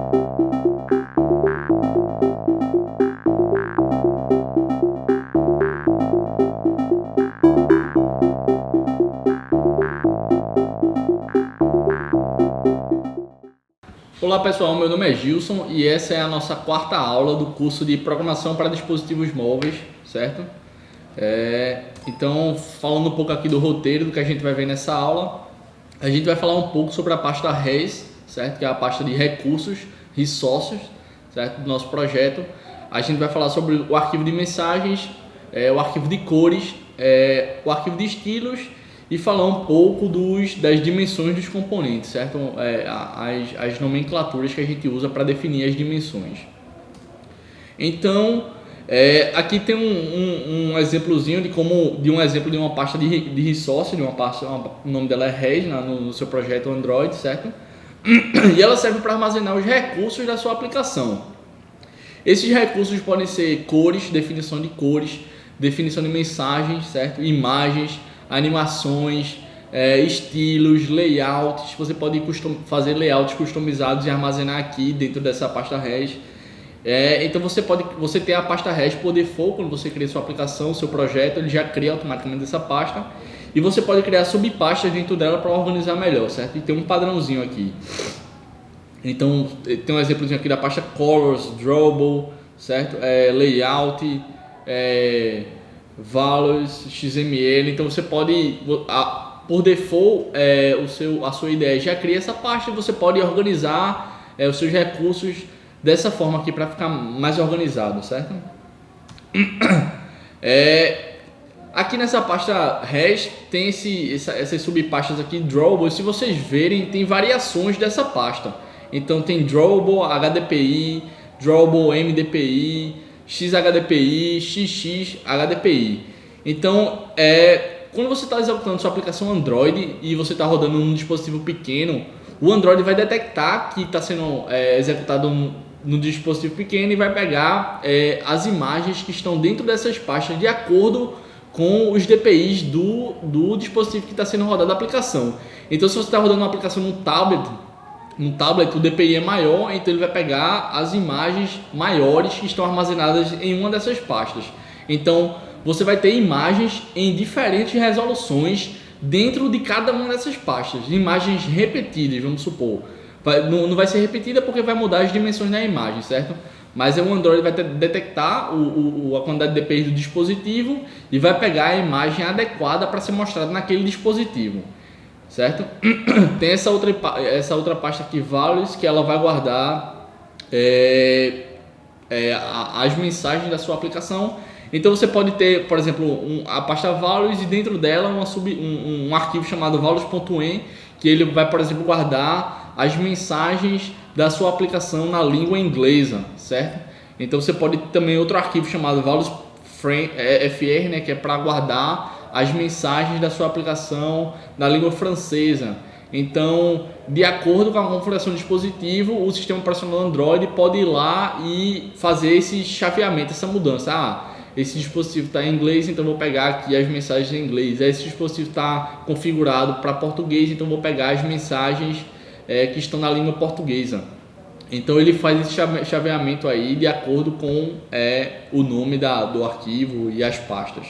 Olá pessoal, meu nome é Gilson e essa é a nossa quarta aula do curso de Programação para Dispositivos Móveis, certo? Então, falando um pouco aqui do roteiro do que a gente vai ver nessa aula, a gente vai falar um pouco sobre a pasta Res, certo? Que é a pasta de recursos, resources, certo? Do nosso projeto. A gente vai falar sobre o arquivo de mensagens, o arquivo de cores, o arquivo de estilos e falar um pouco das dimensões dos componentes, certo? As nomenclaturas que a gente usa para definir as dimensões. Então, aqui tem um exemplozinho de um exemplo de uma pasta de resource, o nome dela é Res no seu projeto Android, certo? E ela serve para armazenar os recursos da sua aplicação. Esses recursos podem ser cores, definição de mensagens, certo? Imagens, animações, estilos, layouts. Você pode fazer layouts customizados e armazenar aqui dentro dessa pasta Res. Então você tem a pasta Res por default. Quando você cria sua aplicação, seu projeto, ele já cria automaticamente essa pasta, e você pode criar subpastas dentro dela para organizar melhor, certo? E tem um padrãozinho aqui. Então tem um exemplozinho aqui da pasta Colors, Drawable, certo? Layout, Values, XML. Então você pode, por default, a sua ideia já cria essa pasta, e você pode organizar os seus recursos dessa forma aqui para ficar mais organizado, certo? Aqui nessa pasta Res tem essas subpastas aqui, Drawable. Se vocês verem, tem variações dessa pasta. Então tem Drawable HDPI, Drawable MDPI, XHDPI, XXHDPI. Então, quando você está executando sua aplicação Android e você está rodando num dispositivo pequeno, o Android vai detectar que está sendo executado no dispositivo pequeno e vai pegar as imagens que estão dentro dessas pastas de acordo com os DPIs do dispositivo que está sendo rodado a aplicação. Então, se você está rodando uma aplicação no tablet, o DPI é maior, então ele vai pegar as imagens maiores que estão armazenadas em uma dessas pastas. Então, você vai ter imagens em diferentes resoluções dentro de cada uma dessas pastas. Imagens repetidas, vamos supor. Não vai ser repetida porque vai mudar as dimensões da imagem, certo? Mas o Android vai detectar a quantidade de DPI do dispositivo e vai pegar a imagem adequada para ser mostrada naquele dispositivo, certo? Tem essa outra pasta aqui, Values, que ela vai guardar as mensagens da sua aplicação. Então você pode ter, por exemplo, a pasta Values e dentro dela um arquivo chamado values.en, que ele vai, por exemplo, guardar as mensagens da sua aplicação na língua inglesa, certo? Então você pode ter também outro arquivo chamado values.fr, né, que é para guardar as mensagens da sua aplicação na língua francesa. Então, de acordo com a configuração do dispositivo, o sistema operacional Android pode ir lá e fazer esse chaveamento, essa mudança. Esse dispositivo está em inglês, então vou pegar aqui as mensagens em inglês. Esse dispositivo está configurado para português, então vou pegar as mensagens que estão na língua portuguesa. Então ele faz esse chaveamento aí de acordo com o nome do arquivo e as pastas.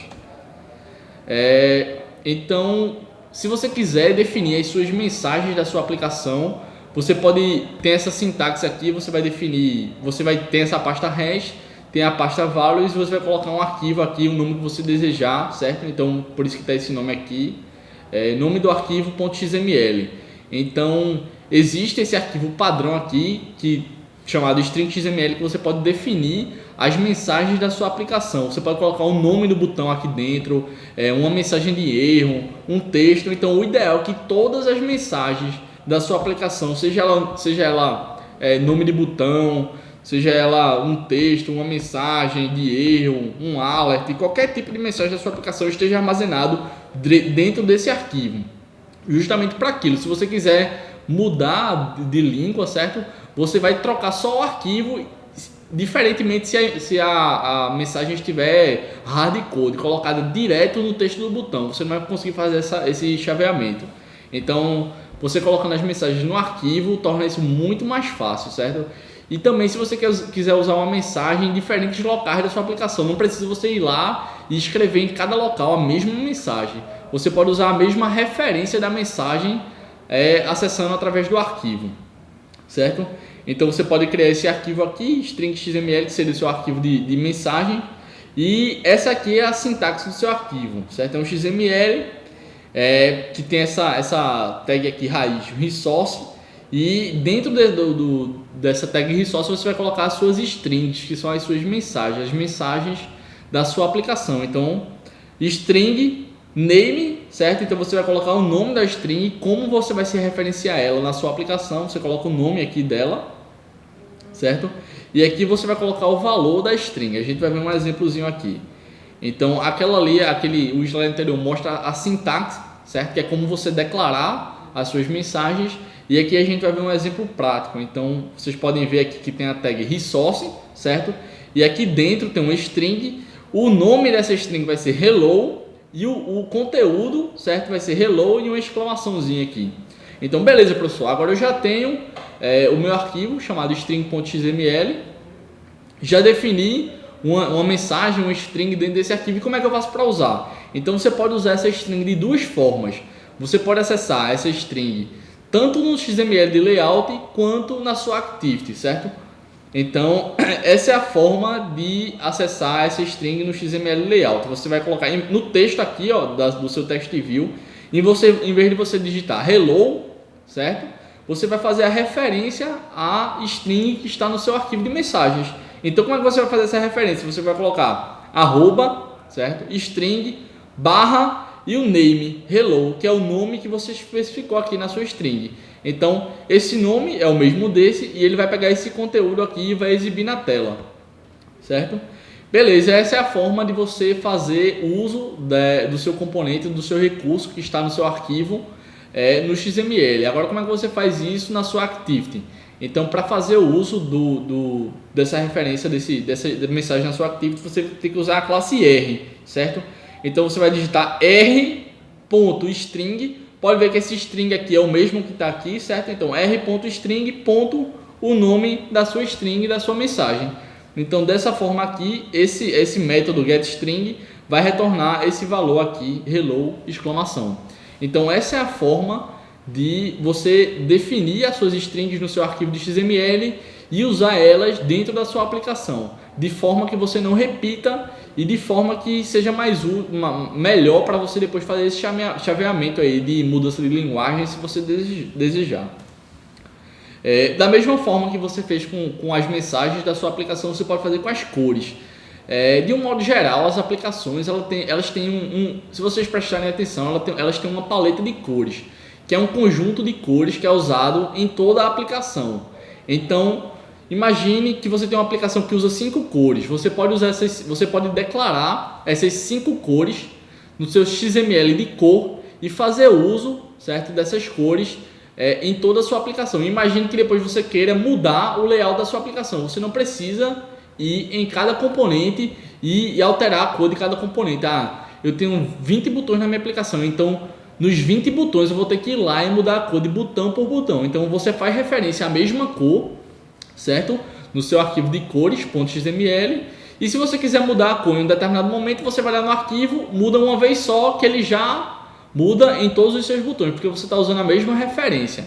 Então, se você quiser definir as suas mensagens da sua aplicação, você pode ter essa sintaxe aqui. Você vai ter essa pasta Res, tem a pasta Values, e você vai colocar um arquivo aqui, o nome que você desejar, certo? Então, por isso que está esse nome aqui, nome do arquivo .xml. Então, existe esse arquivo padrão aqui, chamado string.xml, que você pode definir as mensagens da sua aplicação. Você pode colocar o nome do botão aqui dentro, uma mensagem de erro, um texto. Então, o ideal é que todas as mensagens da sua aplicação, seja ela nome de botão, seja ela um texto, uma mensagem de erro, um alert, qualquer tipo de mensagem da sua aplicação esteja armazenado dentro desse arquivo. Justamente para aquilo. Se você quiser mudar de língua, certo? Você vai trocar só o arquivo, diferentemente se a mensagem estiver hardcode, colocada direto no texto do botão. Você não vai conseguir fazer esse chaveamento. Então, você colocando as mensagens no arquivo torna isso muito mais fácil, certo? E também se você quiser usar uma mensagem em diferentes locais da sua aplicação, não precisa você ir lá e escrever em cada local a mesma mensagem. Você pode usar a mesma referência da mensagem acessando através do arquivo, certo? Então você pode criar esse arquivo aqui, string XML, que seria o seu arquivo de mensagem, e essa aqui é a sintaxe do seu arquivo, certo? É um XML que tem essa tag aqui, raiz, resource, e dentro dessa tag resource você vai colocar as suas strings, que são as suas mensagens, as mensagens da sua aplicação. Então, string name, certo? Então você vai colocar o nome da string e como você vai se referenciar ela na sua aplicação. Você coloca o nome aqui dela, certo? E aqui você vai colocar o valor da string. A gente vai ver um exemplozinho aqui. Então, aquela ali, o slide anterior mostra a sintaxe, certo? Que é como você declarar as suas mensagens. E aqui a gente vai ver um exemplo prático. Então, vocês podem ver aqui que tem a tag resource, certo? E aqui dentro tem uma string. O nome dessa string vai ser hello e o conteúdo, certo? Vai ser hello e uma exclamaçãozinha aqui. Então, beleza, professor. Agora eu já tenho o meu arquivo chamado string.xml. Já defini uma mensagem, uma string dentro desse arquivo. E como é que eu faço para usar? Então, você pode usar essa string de duas formas. Você pode acessar essa string tanto no XML de layout quanto na sua activity, certo? Então, essa é a forma de acessar essa string no XML layout. Você vai colocar no texto aqui, ó, do seu text view, e você, em vez de você digitar hello, certo? Você vai fazer a referência à string que está no seu arquivo de mensagens. Então, como é que você vai fazer essa referência? Você vai colocar arroba, certo? String, barra e o name, hello, que é o nome que você especificou aqui na sua string. Então, esse nome é o mesmo desse e ele vai pegar esse conteúdo aqui e vai exibir na tela, certo? Beleza, essa é a forma de você fazer uso do seu componente, do seu recurso que está no seu arquivo no XML. Agora, como é que você faz isso na sua Activity? Então, para fazer o uso dessa referência, dessa mensagem na sua Activity, você tem que usar a classe R, certo? Então, você vai digitar r.string. Pode ver que esse string aqui é o mesmo que está aqui, certo? Então, r.string, o nome da sua string, da sua mensagem. Então, dessa forma aqui, esse método getString vai retornar esse valor aqui, hello, exclamação. Então, essa é a forma de você definir as suas strings no seu arquivo de XML e usar elas dentro da sua aplicação, de forma que você não repita e de forma que seja melhor para você depois fazer esse chaveamento aí de mudança de linguagem, se você desejar. Da mesma forma que você fez com as mensagens da sua aplicação, você pode fazer com as cores. De um modo geral, as aplicações elas têm se vocês prestarem atenção, elas têm uma paleta de cores, que é um conjunto de cores que é usado em toda a aplicação. Então, imagine que você tem uma aplicação que usa 5 cores. Você pode declarar essas 5 cores no seu XML de cor e fazer uso, certo, dessas cores em toda a sua aplicação. Imagine que depois você queira mudar o layout da sua aplicação. Você não precisa ir em cada componente e alterar a cor de cada componente. Eu tenho 20 botões na minha aplicação, então nos 20 botões eu vou ter que ir lá e mudar a cor de botão por botão. Então você faz referência à mesma cor, certo? No seu arquivo de cores.xml. E se você quiser mudar a cor em um determinado momento, você vai lá no arquivo, muda uma vez só, que ele já muda em todos os seus botões, porque você está usando a mesma referência.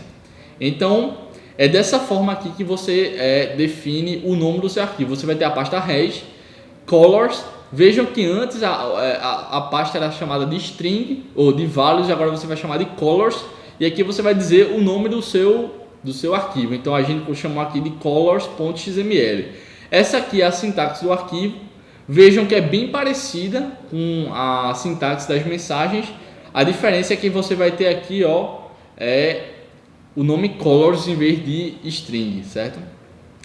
Então, é dessa forma aqui que você define o nome do seu arquivo. Você vai ter a pasta res, colors. Vejam que antes a pasta era chamada de string ou de values, e agora você vai chamar de colors. E aqui você vai dizer o nome do seu arquivo. Então a gente chamou aqui de colors.xml. Essa aqui é a sintaxe do arquivo. Vejam que é bem parecida com a sintaxe das mensagens. A diferença é que você vai ter aqui o nome colors em vez de string, certo?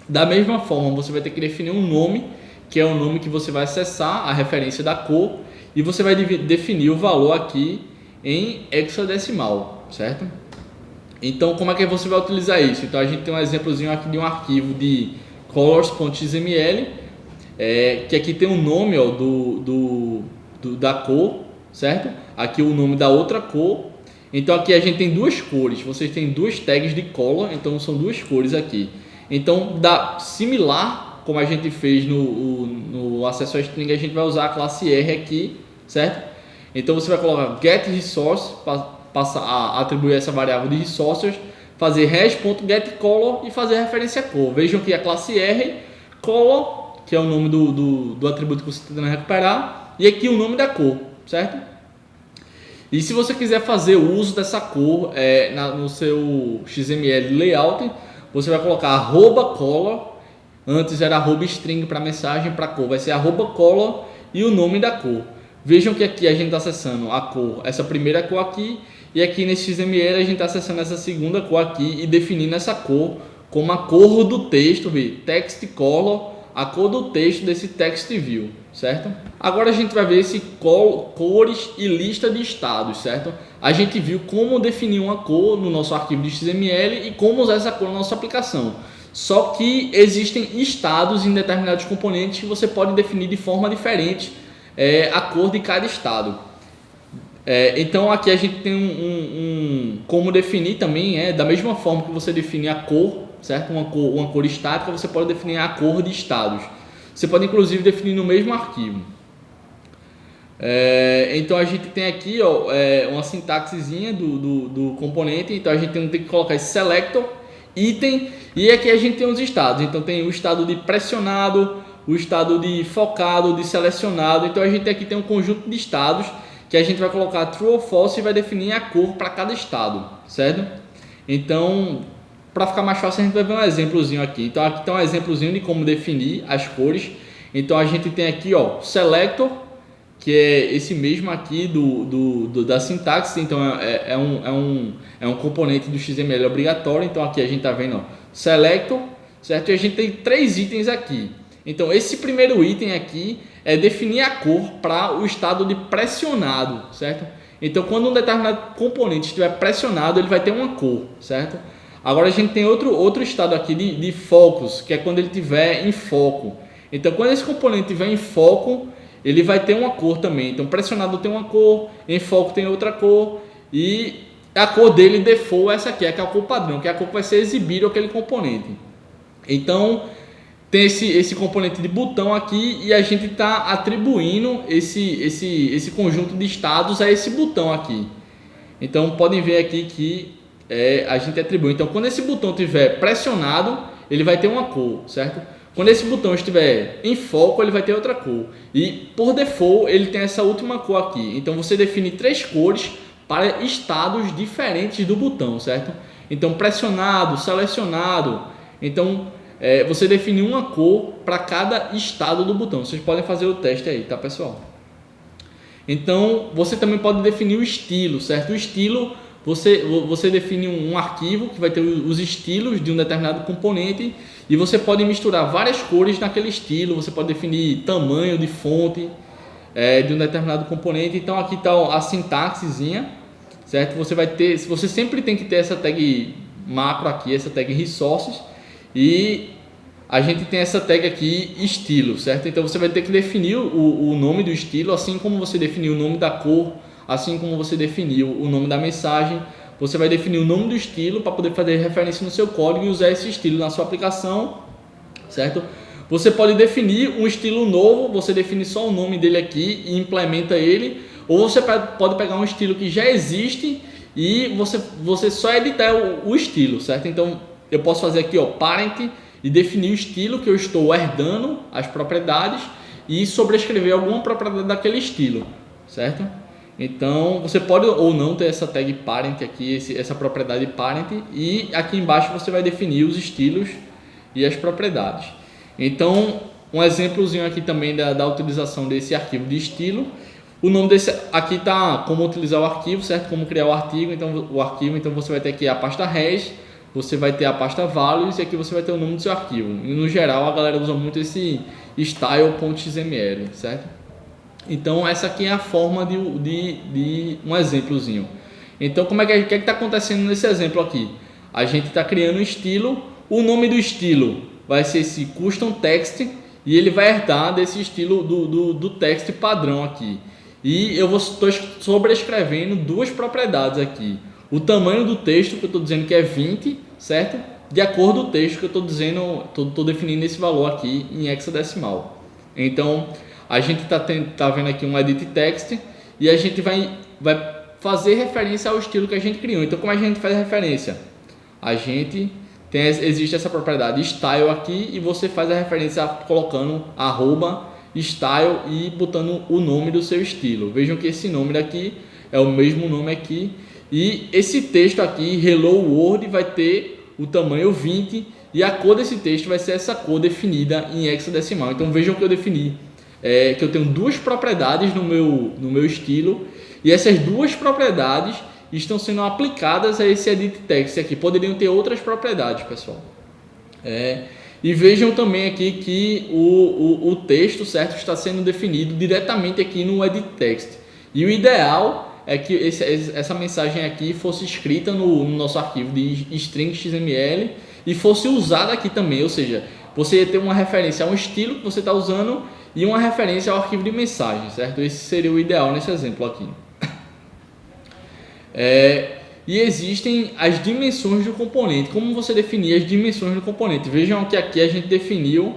Da mesma forma, você vai ter que definir um nome, que é o nome que você vai acessar, a referência da cor, e você vai definir o valor aqui em hexadecimal, certo? Então, como é que você vai utilizar isso? Então, a gente tem um exemplozinho aqui de um arquivo de colors.xml, que aqui tem o nome da cor, certo? Aqui o nome da outra cor. Então aqui a gente tem duas cores, vocês têm duas tags de color, então são duas cores aqui. Então dá similar como a gente fez no acesso a string, a gente vai usar a classe R aqui, certo? Então você vai colocar get resource, passa a atribuir essa variável de resources, fazer hash.getColor e fazer referência a cor. Vejam que a classe R, color, que é o nome do atributo que você está tentando recuperar, e aqui o nome da cor, certo? E se você quiser fazer o uso dessa cor no seu XML layout, você vai colocar @color, antes era @string para mensagem, para cor, vai ser @color e o nome da cor. Vejam que aqui a gente está acessando a cor, essa primeira cor aqui, e aqui nesse XML a gente está acessando essa segunda cor aqui e definindo essa cor como a cor do texto, text color, a cor do texto desse text view, certo? Agora a gente vai ver esse cores e lista de estados, certo? A gente viu como definir uma cor no nosso arquivo de XML e como usar essa cor na nossa aplicação. Só que existem estados em determinados componentes que você pode definir de forma diferente a cor de cada estado. Então aqui a gente tem como definir também, da mesma forma que você define a cor, certo? Uma cor estática, você pode definir a cor de estados. Você pode inclusive definir no mesmo arquivo. Então a gente tem aqui uma sintaxezinha do componente, então a gente tem que colocar esse selector, item, e aqui a gente tem os estados. Então tem o estado de pressionado, o estado de focado, de selecionado. Então a gente aqui tem um conjunto de estados que a gente vai colocar true ou false e vai definir a cor para cada estado, certo? Então, para ficar mais fácil, a gente vai ver um exemplozinho aqui. Então aqui tem um exemplozinho de como definir as cores. Então a gente tem aqui selector, que é esse mesmo aqui da sintaxe. Então é um componente do XML obrigatório. Então aqui a gente está vendo selector, certo? E a gente tem 3 itens aqui. Então esse primeiro item aqui é definir a cor para o estado de pressionado, certo? Então quando um determinado componente estiver pressionado, ele vai ter uma cor, certo? Agora a gente tem outro estado aqui de focus, que é quando ele estiver em foco. Então quando esse componente estiver em foco, ele vai ter uma cor também. Então pressionado tem uma cor, em foco tem outra cor, e a cor dele default é essa aqui, que é a cor padrão, que é a cor que vai ser exibida aquele componente. Então tem esse componente de botão aqui e a gente está atribuindo esse conjunto de estados a esse botão aqui. Então podem ver aqui que a gente atribui. Então quando esse botão estiver pressionado, ele vai ter uma cor, certo? Quando esse botão estiver em foco, ele vai ter outra cor. E por default ele tem essa última cor aqui. Então você define 3 cores para estados diferentes do botão, certo? Então pressionado, selecionado. Então você define uma cor para cada estado do botão. Vocês podem fazer o teste aí, tá, pessoal? Então você também pode definir o estilo, certo? O estilo, você define um arquivo que vai ter os estilos de um determinado componente e você pode misturar várias cores naquele estilo. Você pode definir tamanho de fonte de um determinado componente. Então aqui está a sintaxezinha, certo? Você sempre tem que ter essa tag macro aqui, essa tag resources. E a gente tem essa tag aqui, estilo, certo? Então você vai ter que definir o nome do estilo, assim como você definiu o nome da cor, assim como você definiu o nome da mensagem. Você vai definir o nome do estilo para poder fazer referência no seu código e usar esse estilo na sua aplicação, certo? Você pode definir um estilo novo, você define só o nome dele aqui e implementa ele. Ou você pode pegar um estilo que já existe e você só editar o estilo, certo? Então eu posso fazer aqui parent e definir o estilo que eu estou herdando, as propriedades, e sobrescrever alguma propriedade daquele estilo, certo? Então você pode ou não ter essa tag parent aqui, essa propriedade parent, e aqui embaixo você vai definir os estilos e as propriedades. Então um exemplozinho aqui também da utilização desse arquivo de estilo. O nome desse aqui tá como utilizar o arquivo, certo? Como criar o arquivo. Então você vai ter aqui a pasta res, você vai ter a pasta values e aqui você vai ter o nome do seu arquivo. E no geral a galera usa muito esse style.xml, certo? Então essa aqui é a forma de um exemplozinho. Então como é que está acontecendo nesse exemplo aqui? A gente está criando um estilo, o nome do estilo vai ser esse custom text e ele vai herdar desse estilo do text padrão aqui. E eu estou sobrescrevendo duas propriedades aqui. O tamanho do texto, que eu estou dizendo que é 20, certo? De acordo com o texto que eu estou dizendo, estou definindo esse valor aqui em hexadecimal. Então, a gente tá vendo aqui um edit text e a gente vai fazer referência ao estilo que a gente criou. Então, como a gente faz referência? Existe essa propriedade style aqui e você faz a referência colocando @style e botando o nome do seu estilo. Vejam que esse nome daqui é o mesmo nome aqui. E esse texto aqui, Hello World, vai ter o tamanho 20 e a cor desse texto vai ser essa cor definida em hexadecimal. Então vejam que eu defini que eu tenho duas propriedades no meu estilo e essas duas propriedades estão sendo aplicadas a esse edit text aqui. Poderiam ter outras propriedades, pessoal. E vejam também aqui que o texto, certo, está sendo definido diretamente aqui no edit text. E o ideal é que essa mensagem aqui fosse escrita no nosso arquivo de string XML e fosse usada aqui também, ou seja, você ia ter uma referência a um estilo que você está usando e uma referência ao arquivo de mensagem, certo? Esse seria o ideal nesse exemplo aqui. E existem as dimensões do componente. Como você definir as dimensões do componente? Vejam que aqui a gente definiu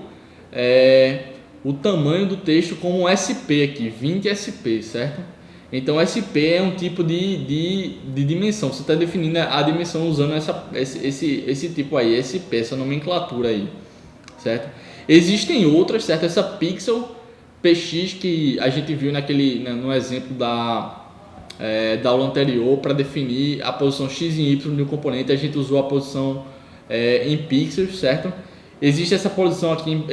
o tamanho do texto como SP aqui, 20 SP, certo? Então SP é um tipo de dimensão. Você está definindo a dimensão usando esse tipo aí, SP, essa nomenclatura aí, certo? Existem outras, certo? Essa pixel PX que a gente viu no exemplo da aula anterior, para definir a posição x e y do componente, a gente usou a posição em pixels, certo? Existe essa posição aqui,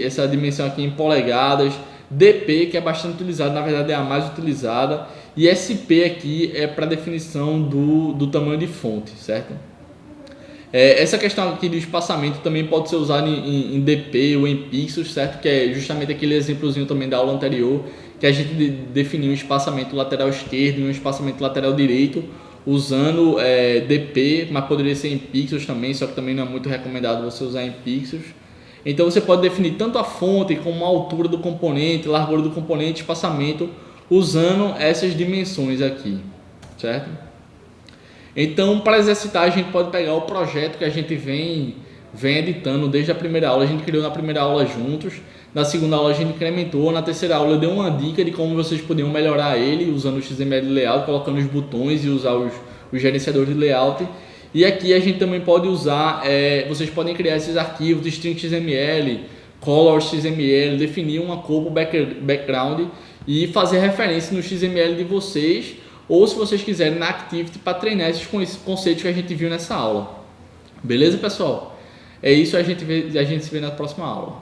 essa dimensão aqui em polegadas. DP, que é bastante utilizada, na verdade é a mais utilizada, e SP aqui é para definição do tamanho de fonte, certo? Essa questão aqui de espaçamento também pode ser usada em DP ou em pixels, certo? Que é justamente aquele exemplozinho também da aula anterior, que a gente definiu um espaçamento lateral esquerdo e um espaçamento lateral direito usando DP, mas poderia ser em pixels também, só que também não é muito recomendado você usar em pixels. Então você pode definir tanto a fonte como a altura do componente, largura do componente, espaçamento, usando essas dimensões aqui, certo? Então, para exercitar, a gente pode pegar o projeto que a gente vem editando desde a primeira aula. A gente criou na primeira aula juntos, na segunda aula a gente incrementou, na terceira aula eu dei uma dica de como vocês podiam melhorar ele usando o XML Layout, colocando os botões e usar os gerenciadores de layout. E aqui a gente também pode usar, vocês podem criar esses arquivos de string XML, color XML, definir uma cor para background e fazer referência no XML de vocês, ou se vocês quiserem na Activity para treinar esses conceitos que a gente viu nessa aula. Beleza, pessoal? É isso, a gente se vê na próxima aula.